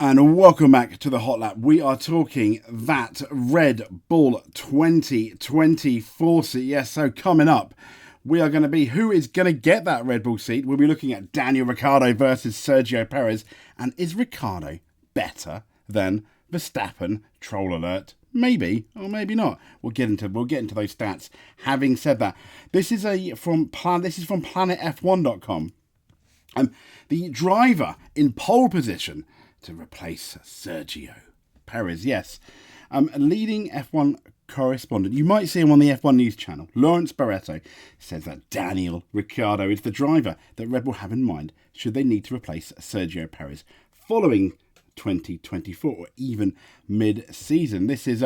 And welcome back to the Hot Lap. We are talking that Red Bull 2024 seat. Yes, so coming up, we are going to be who is going to get that Red Bull seat. We'll be looking at Daniel Ricciardo versus Sergio Perez. And is Ricciardo better than Verstappen? Troll alert. Maybe or maybe not. We'll get into those stats. Having said that, this is from planetf1.com. The driver in pole position to replace Sergio Perez. Yes, a leading F1 correspondent. You might see him on the F1 News channel. Lawrence Barretto says that Daniel Ricciardo is the driver that Red Bull have in mind should they need to replace Sergio Perez following 2024 or even mid-season. This is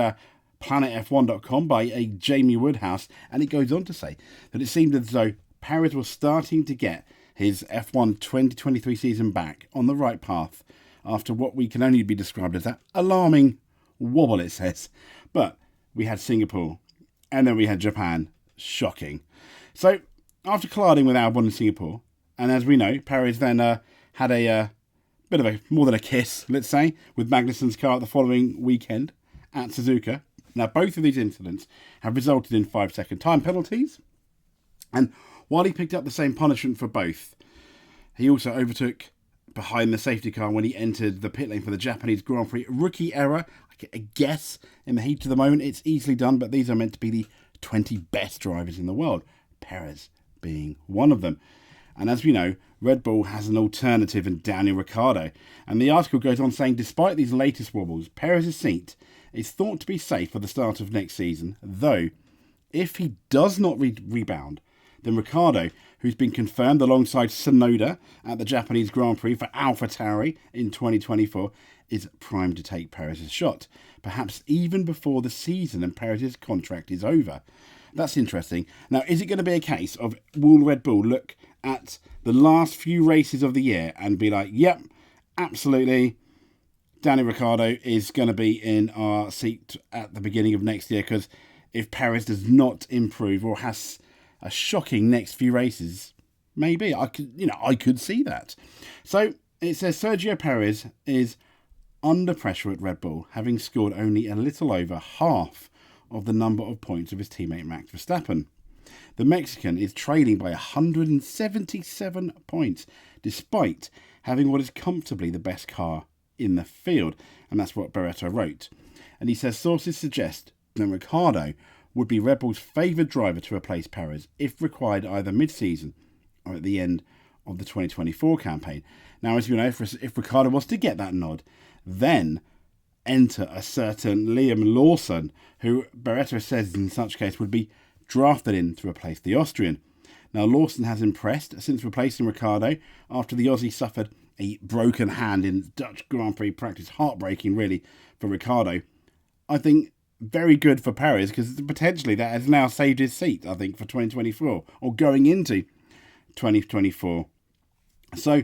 planetf1.com by a Jamie Woodhouse, and it goes on to say that it seemed as though Perez was starting to get his F1 2023 season back on the right path after what we can only be described as that alarming wobble, it says. But we had Singapore, and then we had Japan. Shocking. So, after colliding with Albon in Singapore, and as we know, Perez then had a bit of more than a kiss, let's say, with Magnussen's car the following weekend at Suzuka. Now, both of these incidents have resulted in 5-second time penalties, and while he picked up the same punishment for both, he also overtook behind the safety car when he entered the pit lane for the Japanese Grand Prix. Rookie error, I guess, in the heat of the moment. It's easily done, but these are meant to be the 20 best drivers in the world, Perez being one of them. And as we know, Red Bull has an alternative in Daniel Ricciardo. And the article goes on saying, despite these latest wobbles, Perez's seat is thought to be safe for the start of next season, though if he does not rebound, then Ricardo, who's been confirmed alongside Tsunoda at the Japanese Grand Prix for AlphaTauri in 2024, is primed to take Perez's shot, perhaps even before the season and Perez's contract is over. That's interesting. Now, is it going to be a case of will Red Bull look at the last few races of the year and be like, yep, absolutely, Danny Ricciardo is going to be in our seat at the beginning of next year, because if Perez does not improve or has a shocking next few races, maybe I could see that. So it says Sergio Perez is under pressure at Red Bull, having scored only a little over half of the number of points of his teammate Max Verstappen. The Mexican is trailing by 177 points, despite having what is comfortably the best car in the field, and that's what Barretto wrote. And he says sources suggest that Ricardo would be Red Bull's favoured driver to replace Perez if required either mid-season or at the end of the 2024 campaign. Now, as you know, if Ricardo was to get that nod, then enter a certain Liam Lawson, who Barretto says in such case would be drafted in to replace the Austrian. Now, Lawson has impressed since replacing Ricardo after the Aussie suffered a broken hand in Dutch Grand Prix practice. Heartbreaking, really, for Ricardo. I think very good for Perez, because potentially that has now saved his seat, I think, for 2024 or going into 2024. So,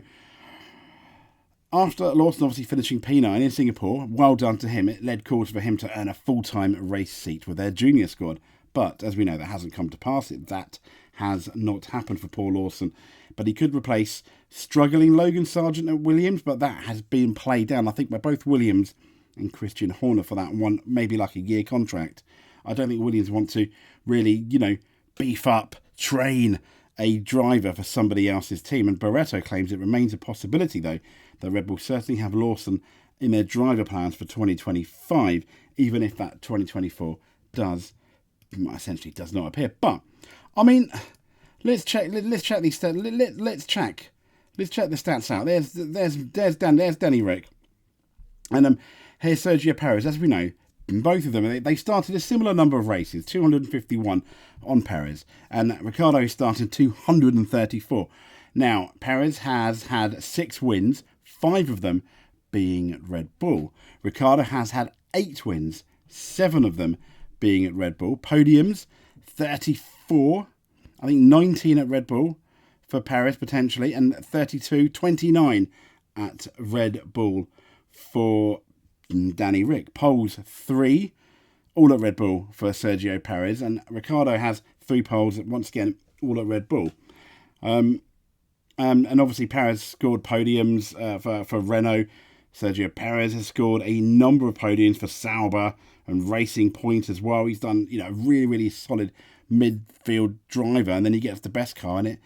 after Lawson obviously finishing P9 in Singapore, well done to him. It led calls for him to earn a full-time race seat with their junior squad. But, as we know, that hasn't come to pass. That has not happened for Paul Lawson. But he could replace struggling Logan Sargent at Williams, but that has been played down, I think, by both Williams and Christian Horner for that one, maybe like a year contract. I don't think Williams want to really, beef up, train a driver for somebody else's team. And Barretto claims it remains a possibility, though, that Red Bull certainly have Lawson in their driver plans for 2025, even if that 2024 essentially does not appear. But I mean, let's check these stats. Let's check the stats out. There's Danny Rick, and here's Sergio Perez. As we know, both of them, they started a similar number of races, 251 on Perez, and Ricardo started 234. Now, Perez has had 6 wins, 5 of them being at Red Bull. Ricardo has had 8 wins, 7 of them being at Red Bull. Podiums, 34. I think 19 at Red Bull for Perez potentially, and 29 at Red Bull for Danny Rick. Poles, 3, all at Red Bull for Sergio Perez, and Ricardo has 3 poles, once again, all at Red Bull. And obviously Perez scored podiums for Renault, Sergio Perez has scored a number of podiums for Sauber and Racing Point as well. He's done, a really, really solid midfield driver, and then he gets the best car in it.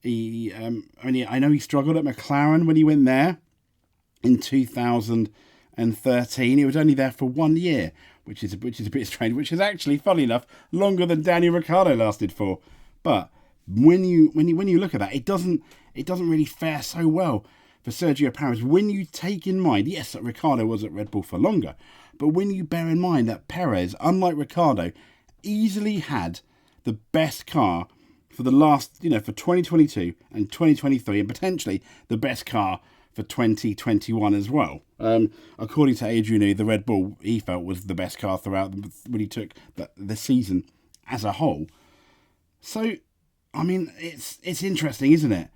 I know he struggled at McLaren when he went there in 2013. He was only there for 1 year, which is a bit strange. Which is actually, funny enough, longer than Daniel Ricciardo lasted for. But when you look at that, it doesn't really fare so well for Sergio Perez. When you take in mind, yes, that Ricardo was at Red Bull for longer, but when you bear in mind that Perez, unlike Ricardo, easily had the best car for the last, for 2022 and 2023, and potentially the best car for 2021 as well. According to Adrian, the Red Bull he felt was the best car throughout when he took the season as a whole. So, it's interesting, isn't it?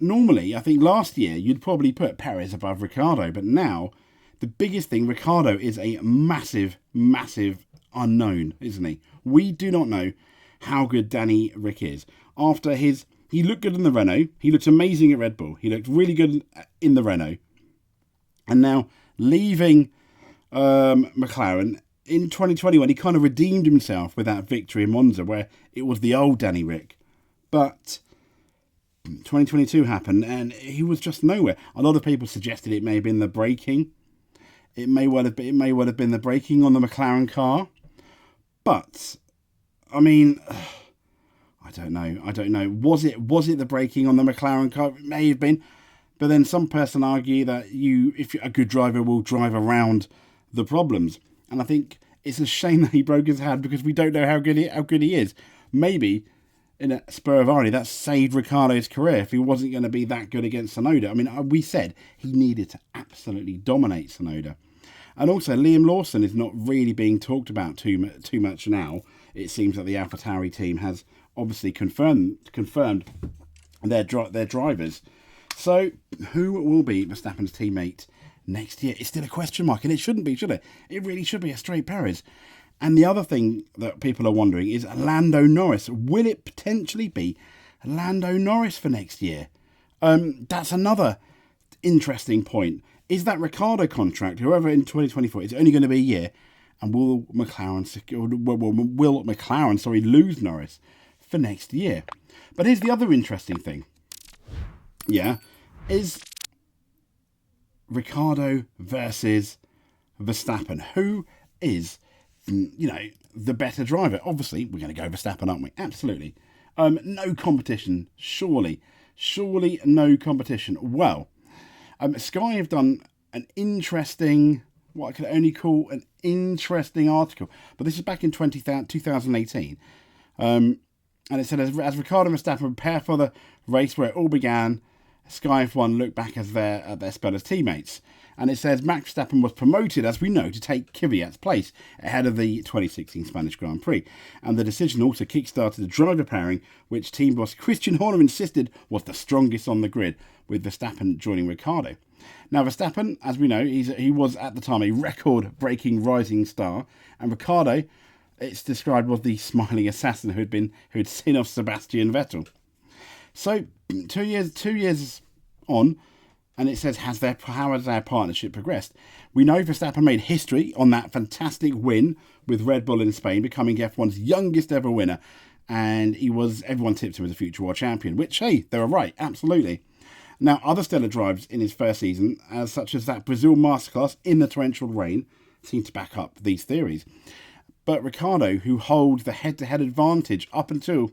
Normally, I think last year, you'd probably put Perez above Ricardo, but now, the biggest thing, Ricardo is a massive, massive unknown, isn't he? We do not know how good Danny Ric is. He looked good in the Renault. He looked amazing at Red Bull. He looked really good in the Renault. And now, leaving McLaren, in 2021, he kind of redeemed himself with that victory in Monza, where it was the old Danny Ric. But 2022 happened, and he was just nowhere. A lot of people suggested it may have been the braking. It may well have been the braking on the McLaren car. But I don't know. Was it the braking on the McLaren car? It may have been. But then some person argue that if you're a good driver, will drive around the problems. And I think it's a shame that he broke his hand, because we don't know how good he is. Maybe in a spur of irony, that saved Ricardo's career if he wasn't going to be that good against Tsunoda. We said he needed to absolutely dominate Tsunoda. And also, Liam Lawson is not really being talked about too much now. It seems that the AlphaTauri team has obviously confirmed their drivers. So, who will be Verstappen's teammate next year? It's still a question mark, and it shouldn't be, should it? It really should be a straight Perez. And the other thing that people are wondering is Lando Norris. Will it potentially be Lando Norris for next year? That's another interesting point. Is that Ricardo contract, whoever in 2024, is only going to be a year? And will McLaren lose Norris for next year? But here's the other interesting thing. Yeah, is Ricardo versus Verstappen. Who is, the better driver? Obviously, we're going to go Verstappen, aren't we? Absolutely. No competition, surely. Surely no competition. Well, Sky have done an interesting, what I can only call an interesting article, but this is back in 2018. And it said, as Ricardo and Verstappen prepare for the race where it all began, Sky F1 looked back at their spell as teammates. And it says Max Verstappen was promoted, as we know, to take Kvyat's place ahead of the 2016 Spanish Grand Prix. And the decision also kick-started the driver pairing, which team boss Christian Horner insisted was the strongest on the grid, with Verstappen joining Ricardo. Now, Verstappen, as we know, he was at the time a record-breaking rising star, and Ricardo, it's described, was the smiling assassin who'd seen off Sebastian Vettel. So, 2 years on, and it says, how has their partnership progressed? We know Verstappen made history on that fantastic win with Red Bull in Spain, becoming F1's youngest ever winner, and everyone tipped him as a future world champion, which, hey, they were right, absolutely. Now, other stellar drives in his first season, such as that Brazil masterclass in the torrential rain, seem to back up these theories. But Ricardo, who holds the head-to-head advantage up until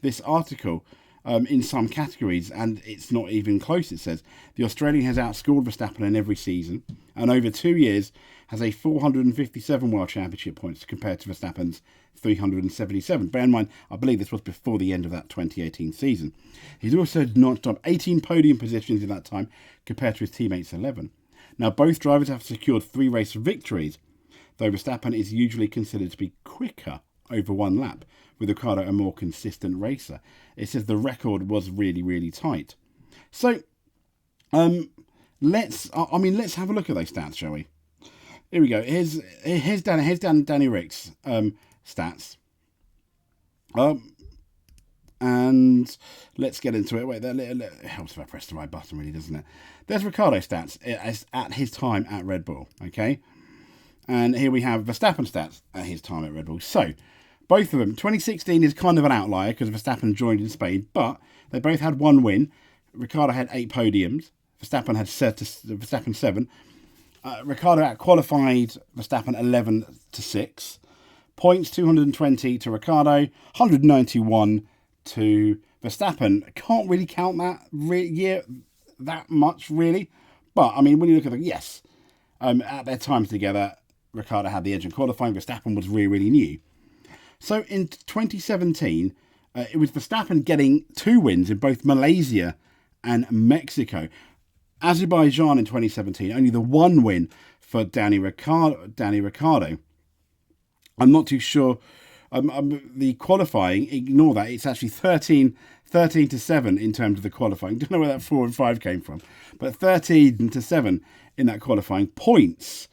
this article, in some categories, and it's not even close, it says. The Australian has outscored Verstappen in every season, and over 2 years has a 457 World Championship points compared to Verstappen's 377. Bear in mind, I believe this was before the end of that 2018 season. He's also notched up 18 podium positions in that time compared to his teammates' 11. Now, both drivers have secured 3 race victories, though Verstappen is usually considered to be quicker over one lap, with Ricardo a more consistent racer. It says the record was really, really tight. So, let's have a look at those stats, shall we? Here we go. Here's Danny Ric's stats. And let's get into it. Wait, it helps if I press the right button, really, doesn't it? There's Ricardo stats at his time at Red Bull, okay? And here we have Verstappen stats at his time at Red Bull. So, both of them. 2016 is kind of an outlier because Verstappen joined in Spain, but they both had one win. Ricardo had 8 podiums. Verstappen had 7. Ricardo out-qualified Verstappen 11-6. Points 220 to Ricardo, 191 to Verstappen. Can't really count that much, really. But, I mean, when you look at at their times together, Ricardo had the edge in qualifying. Verstappen was really, really new. So in 2017, it was Verstappen getting 2 wins in both Malaysia and Mexico. Azerbaijan in 2017, only the 1 win for Danny Ricciardo. I'm not too sure. The qualifying, ignore that. It's actually 13-7 in terms of the qualifying. Don't know where that 4 and 5 came from. But 13-7 in that qualifying. Points,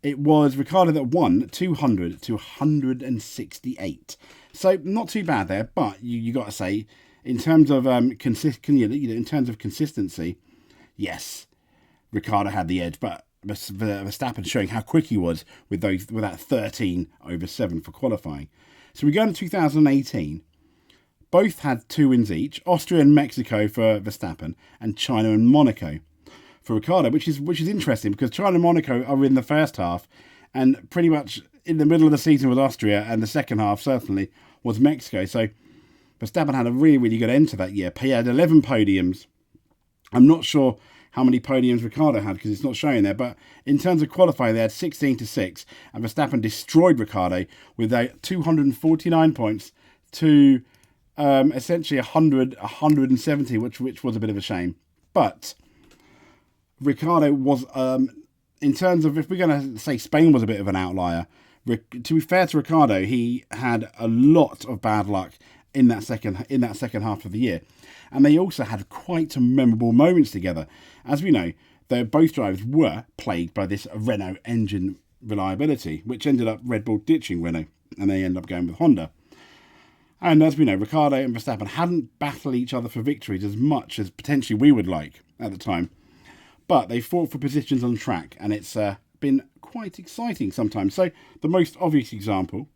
it was Ricardo that won 200 to 168. So not too bad there, but you got to say, in terms of in terms of consistency, yes, Ricardo had the edge, but Verstappen showing how quick he was with that 13/7 for qualifying. So we go into 2018. Both had 2 wins each: Austria and Mexico for Verstappen, and China and Monaco for Ricardo, which is interesting because China and Monaco are in the first half, and pretty much in the middle of the season was Austria, and the second half certainly was Mexico. So Verstappen had a really, really good end to that year. He had 11 podiums. I'm not sure how many podiums Ricardo had because it's not showing there, but in terms of qualifying, they had 16-6, and Verstappen destroyed Ricardo with 249 points to essentially 170, which was a bit of a shame. But Ricardo was, in terms of, if we're going to say Spain was a bit of an outlier, to be fair to Ricardo, he had a lot of bad luck in that second half of the year. And they also had quite memorable moments together. As we know, both drivers were plagued by this Renault engine reliability, which ended up Red Bull ditching Renault, and they ended up going with Honda. And as we know, Ricardo and Verstappen hadn't battled each other for victories as much as potentially we would like at the time. But they fought for positions on track, and it's been quite exciting sometimes. So the most obvious example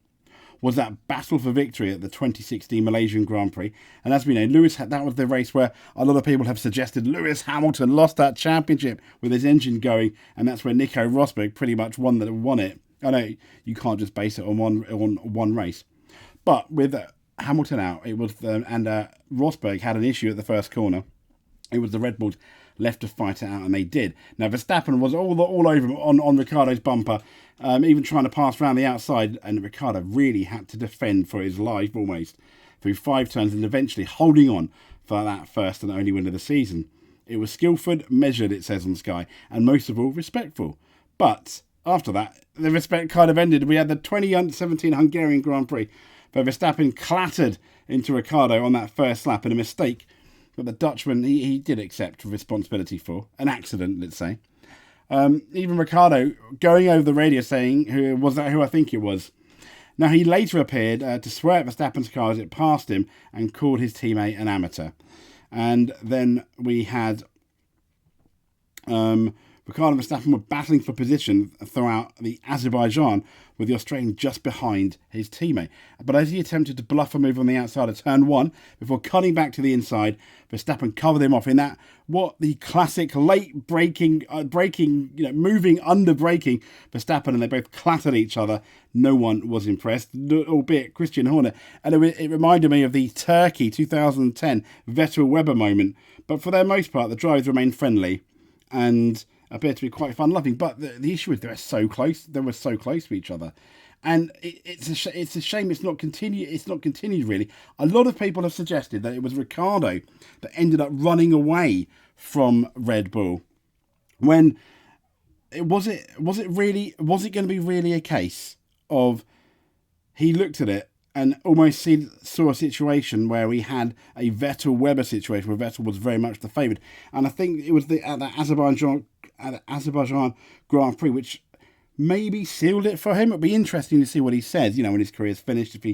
was that battle for victory at the 2016 Malaysian Grand Prix. And as we know, that was the race where a lot of people have suggested Lewis Hamilton lost that championship with his engine going, and that's where Nico Rosberg pretty much won it. I know you can't just base it on one race. But with Hamilton out, it was Rosberg had an issue at the first corner. It was the Red Bulls left to fight it out, and they did. Now, Verstappen was all over on Ricardo's bumper, even trying to pass around the outside, and Ricardo really had to defend for his life almost through 5 turns and eventually holding on for that first and only win of the season. It was skillful, measured, it says on Sky, and most of all, respectful. But after that, the respect kind of ended. We had the 2017 Hungarian Grand Prix, where Verstappen clattered into Ricardo on that first lap in a mistake that the Dutchman, he did accept responsibility for. An accident, let's say. Even Ricardo going over the radio saying, who I think it was. Now, he later appeared to swear at Verstappen's car as it passed him and called his teammate an amateur. And then we had Ricardo and Verstappen were battling for position throughout the Azerbaijan, with the Australian just behind his teammate. But as he attempted to bluff a move on the outside of turn 1, before cutting back to the inside, Verstappen covered him off in that, the classic late braking, moving under braking, Verstappen, and they both clattered each other. No one was impressed, albeit Christian Horner. And it reminded me of the Turkey 2010 Vettel-Weber moment. But for the most part, the drivers remained friendly and appear to be quite fun-loving, but the issue is they were so close to each other, and it's a shame it's not continued really. A lot of people have suggested that it was Ricardo that ended up running away from Red Bull. When was it going to be really a case of he looked at it and almost saw a situation where we had a Vettel-Weber situation where Vettel was very much the favourite, and I think it was at the Azerbaijan Grand Prix, which maybe sealed it for him. It'll be interesting to see what he says, when his career's finished, if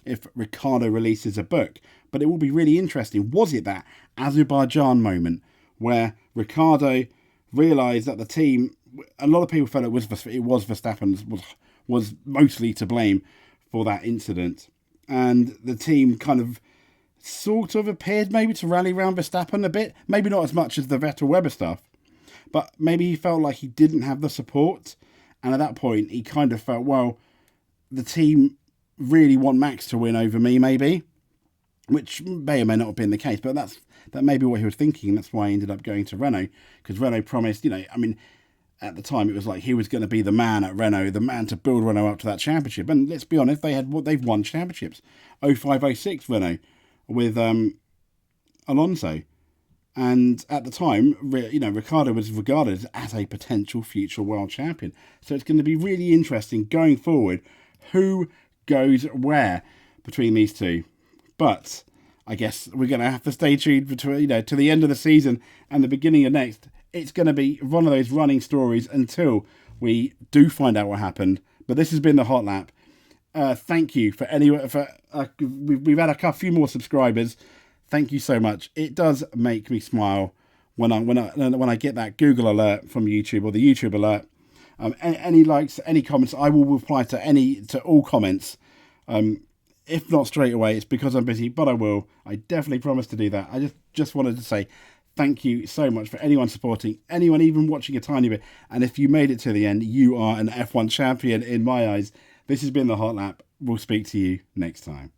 if Ricardo releases a book. But it will be really interesting. Was it that Azerbaijan moment where Ricardo realised that the team, a lot of people felt it was Verstappen was mostly to blame for that incident, and the team kind of sort of appeared maybe to rally around Verstappen a bit, maybe not as much as the Vettel-Weber stuff, but maybe he felt like he didn't have the support, and at that point he kind of felt, well, the team really want Max to win over me, maybe, which may or may not have been the case, but that may be what he was thinking. That's why he ended up going to Renault, because Renault promised, at the time it was like he was going to be the man at Renault, the man to build Renault up to that championship. And let's be honest, they've won championships. 05-06 Renault with Alonso. And at the time, Ricardo was regarded as a potential future world champion. So it's going to be really interesting going forward who goes where between these two. But I guess we're going to have to stay tuned between, to the end of the season and the beginning of next. It's going to be one of those running stories until we do find out what happened. But this has been the Hot Lap. Thank you we've had a few more subscribers. Thank you so much. It does make me smile when I get that Google alert from YouTube or the YouTube alert. Any likes, any comments, I will reply to all comments. If not straight away, it's because I'm busy, but I will. I definitely promise to do that. I just wanted to say thank you so much for anyone supporting, anyone even watching a tiny bit. And if you made it to the end, you are an F1 champion in my eyes. This has been the Hot Lap. We'll speak to you next time.